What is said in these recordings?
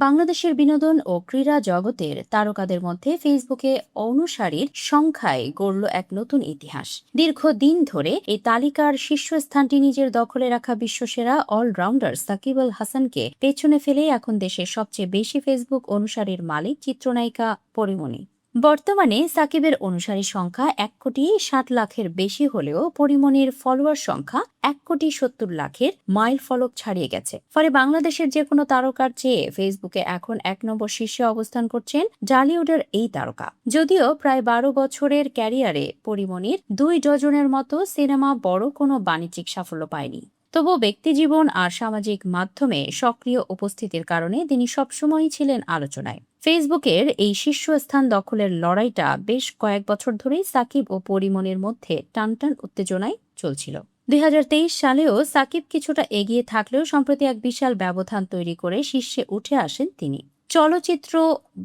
বাংলাদেশের বিনোদন ও ক্রীড়া জগতের তারকাদের মধ্যে ফেসবুকে অনুসারীর সংখ্যায় গড়ল এক নতুন ইতিহাস। দীর্ঘদিন ধরে এই তালিকার শীর্ষস্থানটি নিজের দখলে রাখা বিশ্বসেরা অলরাউন্ডার সাকিব আল হাসানকে পেছনে ফেলেই এখন দেশের সবচেয়ে বেশি ফেসবুক অনুসারীর মালিক চিত্রনায়িকা পরীমণি। বর্তমানে সাকিবের অনুসারীর সংখ্যা 1,60,00,000-এর বেশি হলেও পরীমণির ফলোয়ার সংখ্যা 1,70,00,000-এর মাইল ফলক ছাড়িয়ে গেছে। ফলে বাংলাদেশের যে কোনো তারকার চেয়ে ফেসবুকে এখন 1 নম্বর শীর্ষে অবস্থান করছেন ঢালিউডের এই তারকা। যদিও প্রায় 12 বছরের ক্যারিয়ারে পরীমণির 2 ডজনের মতো সিনেমা বড় কোনো বাণিজ্যিক সাফল্য পায়নি। তবুও ব্যক্তিজীবন আর সামাজিক মাধ্যমে সক্রিয় উপস্থিতির কারণে তিনি সবসময়ই ছিলেন আলোচনায়। ফেসবুকের এই শীর্ষস্থান দখলের লড়াইটা বেশ কয়েক বছর ধরেই সাকিব ও পরীমণির মধ্যে টানটান উত্তেজনায় চলছিল। 2023 সালেও সাকিব কিছুটা এগিয়ে থাকলেও সম্প্রতি এক বিশাল ব্যবধান তৈরি করে শীর্ষে উঠে আসেন তিনি। চলচ্চিত্র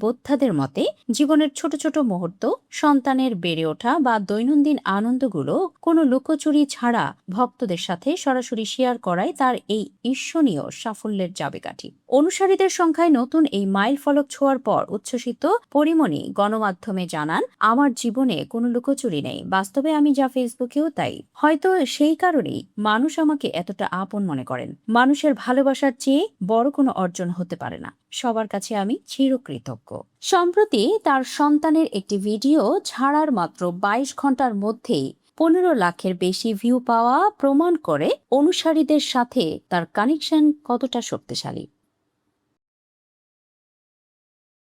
বোদ্ধাদের মতে জীবনের ছোট ছোট মুহূর্ত, সন্তানের বেড়ে ওঠা বা দৈনন্দিন আনন্দগুলো কোনো লুকোচুরি ছাড়া ভক্তদের সাথে সরাসরি শেয়ার করাই তার এই ঈর্ষণীয় সাফল্যের চাবিকাঠি। অনুসারীদের সংখ্যায় নতুন এই মাইল ফলক ছোঁয়ার পর উচ্ছ্বসিত পরীমণি গণমাধ্যমে জানান, আমার জীবনে কোনো লুকোচুরি নেই, বাস্তবে আমি যা ফেসবুকেও তাই। হয়তো সেই কারণেই মানুষ আমাকে এতটা আপন মনে করেন। মানুষের ভালোবাসার চেয়ে বড় কোনো অর্জন হতে পারে না। সবার কাছে আমি চিরকৃতজ্ঞ। সম্প্রতি তার সন্তানের একটি ভিডিও ছাড়ার মাত্র 22 ঘন্টার মধ্যেই 15 লাখের বেশি ভিউ পাওয়া প্রমাণ করে অনুসারীদের সাথে তার কানেকশন কতটা শক্তিশালী।